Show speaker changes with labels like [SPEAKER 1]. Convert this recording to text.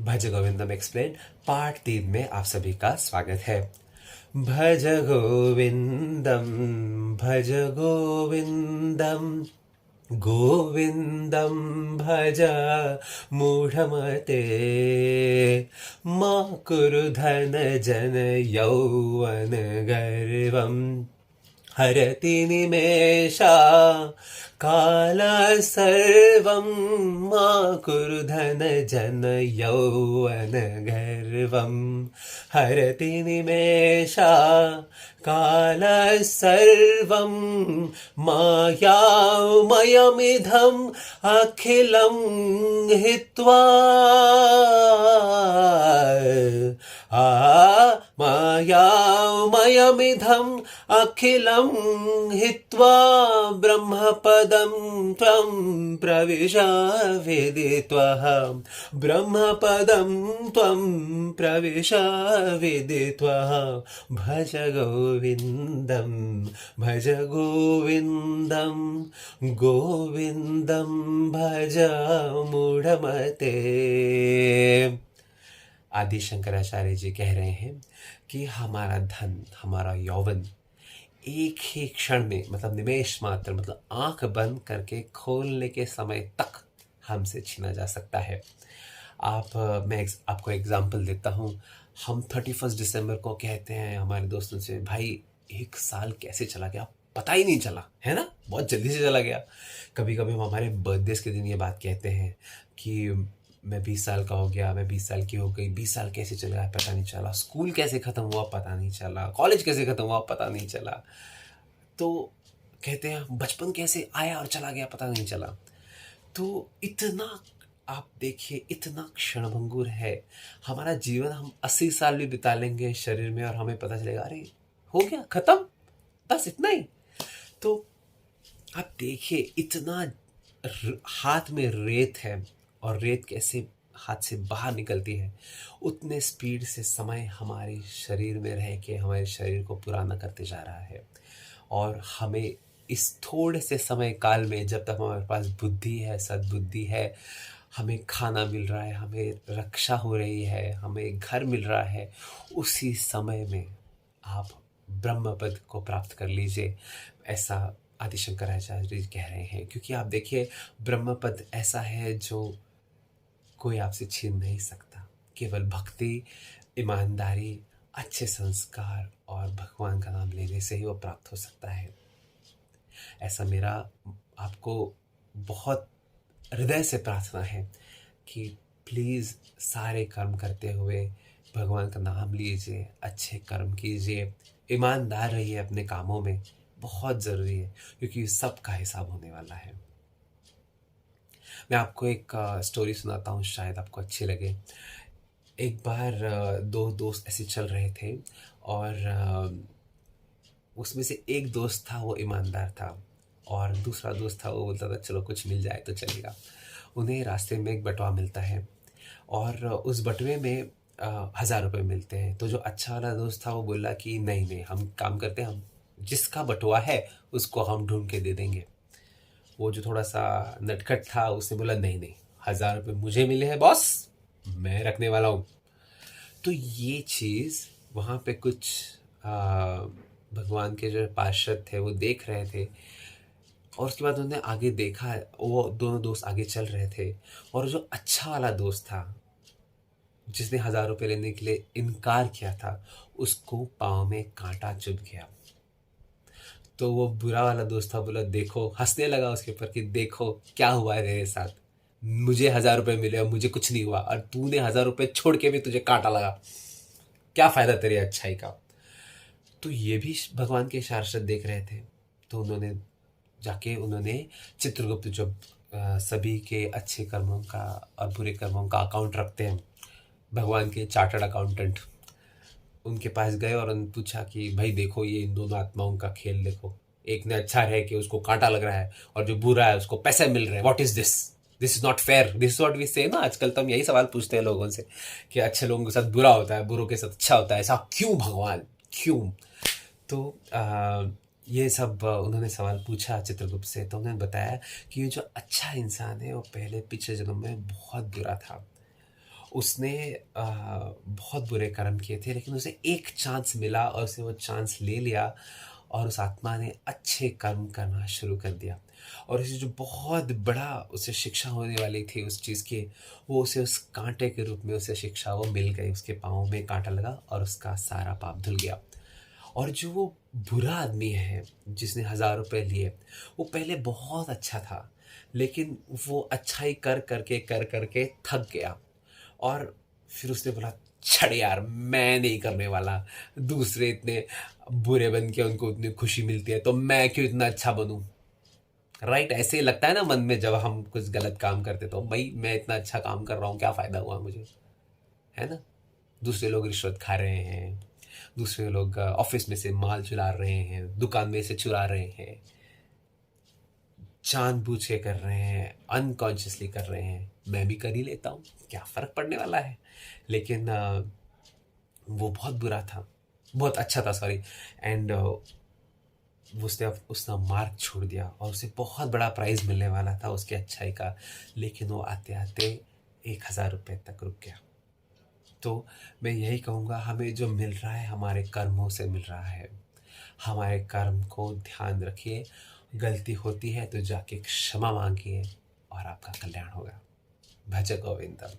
[SPEAKER 1] भज गोविंदम explain part 3 में आप सभी का स्वागत है। भज गोविंदम, भज गोविंदम, गोविंदम भज मूढ़मते। मा कुरु धन जन यौवन गर्वम, हरति निमेषा काल सर्वं। मा कुरु धन जन यौवन गर्वं, हरति निमेषा काल सर्वं। मायामयमिदम् अखिलं हित्वा, मायामयमिदम् अखिलं हित्वा, ब्रह्मपदं त्वं प्रविश विदित्वः। ब्रह्मपदं त्वं प्रविश विदित्वः। भज गोविन्दं, भज गोविन्दं, गोविन्दं भज मूढ़मते। आदि शंकराचार्य जी कह रहे हैं कि हमारा धन, हमारा यौवन एक ही क्षण में, मतलब निमेष मात्र, मतलब आंख बंद करके खोलने के समय तक हमसे छीना जा सकता है। मैं आपको एग्जांपल देता हूँ। हम 31 दिसंबर को कहते हैं हमारे दोस्तों से, भाई एक साल कैसे चला गया पता ही नहीं चला, है ना, बहुत जल्दी से चला गया। कभी कभी हम हमारे बर्थडे के दिन ये बात कहते हैं कि मैं 20 साल का हो गया, मैं 20 साल की हो गई, 20 साल कैसे चल गया पता नहीं चला, स्कूल कैसे ख़त्म हुआ पता नहीं चला, कॉलेज कैसे ख़त्म हुआ पता नहीं चला। तो कहते हैं बचपन कैसे आया और चला गया पता नहीं चला। तो इतना, आप देखिए, इतना क्षणभंगुर है हमारा जीवन। हम 80 साल भी बिता लेंगे शरीर में और हमें पता चलेगा अरे हो गया ख़त्म, बस इतना ही। तो आप देखिए, इतना हाथ में रेत है और रेत कैसे हाथ से बाहर निकलती है, उतने स्पीड से समय हमारे शरीर में रह के हमारे शरीर को पुराना करते जा रहा है। और हमें इस थोड़े से समय काल में, जब तक हमारे पास बुद्धि है, सद्बुद्धि है, हमें खाना मिल रहा है, हमें रक्षा हो रही है, हमें घर मिल रहा है, उसी समय में आप ब्रह्मपद को प्राप्त कर लीजिए, ऐसा आदि शंकराचार्य जी कह रहे हैं। क्योंकि आप देखिए, ब्रह्मपद ऐसा है जो कोई आपसे छीन नहीं सकता। केवल भक्ति, ईमानदारी, अच्छे संस्कार और भगवान का नाम लेने से ही वो प्राप्त हो सकता है। ऐसा मेरा आपको बहुत हृदय से प्रार्थना है कि प्लीज़ सारे कर्म करते हुए भगवान का नाम लीजिए, अच्छे कर्म कीजिए, ईमानदार रहिए अपने कामों में, बहुत ज़रूरी है, क्योंकि सबका हिसाब होने वाला है। मैं आपको एक स्टोरी सुनाता हूँ, शायद आपको अच्छी लगे। एक बार दो दोस्त ऐसे चल रहे थे और उसमें से एक दोस्त था वो ईमानदार था और दूसरा दोस्त था वो बोलता था चलो कुछ मिल जाए तो चलेगा। उन्हें रास्ते में एक बटुआ मिलता है और उस बटुए में 1000 रुपये मिलते हैं। तो जो अच्छा वाला दोस्त था वो बोला कि नहीं नहीं, हम काम करते हैं, हम जिसका बटुआ है उसको हम ढूंढ के दे देंगे। वो जो थोड़ा सा नटखट था उसने बोला नहीं नहीं, 1000 रुपये मुझे मिले हैं बॉस, मैं रखने वाला हूँ। तो ये चीज़ वहाँ पे कुछ भगवान के जो पार्षद थे वो देख रहे थे और उसके बाद उन्होंने आगे देखा, वो दोनों दोस्त आगे चल रहे थे और जो अच्छा वाला दोस्त था जिसने 1000 रुपये लेने के लिए इनकार किया था, उसको पाँव में कांटा चुभ गया। तो वो बुरा वाला दोस्त था, बोला देखो, हंसने लगा उसके ऊपर कि देखो क्या हुआ है मेरे साथ, मुझे 1000 रुपये मिले और मुझे कुछ नहीं हुआ और तूने 1000 रुपये छोड़ के भी तुझे कांटा लगा, क्या फ़ायदा तेरी अच्छाई का। तो ये भी भगवान के पार्षद देख रहे थे। तो उन्होंने चित्रगुप्त, जो सभी के अच्छे कर्मों का और बुरे कर्मों का अकाउंट रखते हैं, भगवान के चार्टर्ड अकाउंटेंट, उनके पास गए और उन्होंने पूछा कि भाई देखो, ये इन दोनों आत्माओं का खेल देखो, एक ने अच्छा है कि उसको कांटा लग रहा है और जो बुरा है उसको पैसे मिल रहे हैं, what is this, this is not fair, this is what we say ना। आजकल तो हम यही सवाल पूछते हैं लोगों से कि अच्छे लोगों के साथ बुरा होता है, बुरों के साथ अच्छा होता है, ऐसा क्यों भगवान, क्यों। तो ये सब उन्होंने सवाल पूछा चित्रगुप्त से। तो उन्होंने बताया कि ये जो अच्छा इंसान है वो पहले पिछले जन्म में बहुत बुरा था उसने बहुत बुरे कर्म किए थे, लेकिन उसे एक चांस मिला और उसने वो चांस ले लिया और उस आत्मा ने अच्छे कर्म करना शुरू कर दिया। और उसे जो बहुत बड़ा उसे शिक्षा होने वाली थी उस चीज़ की, वो उसे उस कांटे के रूप में उसे शिक्षा वो मिल गई। उसके पाँव में कांटा लगा और उसका सारा पाप धुल गया। और जो वो बुरा आदमी है जिसने 1000 रुपए लिए, वो पहले बहुत अच्छा था, लेकिन वो अच्छाई कर करके थक गया। और फिर उसने बोला, छड़ यार, मैं नहीं करने वाला। दूसरे इतने बुरे बन के उनको उतनी खुशी मिलती है, तो मैं क्यों इतना अच्छा बनूं। राइट, ऐसे ही लगता है ना मन में जब हम कुछ गलत काम करते, तो भाई मैं इतना अच्छा काम कर रहा हूँ, क्या फ़ायदा हुआ मुझे, है ना। दूसरे लोग रिश्वत खा रहे हैं, दूसरे लोग ऑफिस में से माल चुरा रहे हैं, दुकान में से चुरा रहे हैं, जानबूझ के कर रहे हैं, अनकॉन्शियसली कर रहे हैं। मैं भी कर ही लेता हूँ, क्या फ़र्क पड़ने वाला है। लेकिन वो बहुत बुरा था, बहुत अच्छा था, सॉरी। एंड उसने मार्क छोड़ दिया और उसे बहुत बड़ा प्राइज़ मिलने वाला था उसकी अच्छाई का, लेकिन वो आते आते 1000 रुपये तक रुक गया। तो मैं यही कहूँगा, हमें जो मिल रहा है हमारे कर्मों से मिल रहा है। हमारे कर्म को ध्यान रखिए, गलती होती है तो जाके क्षमा मांगिए और आपका कल्याण होगा। भज गोविंदम।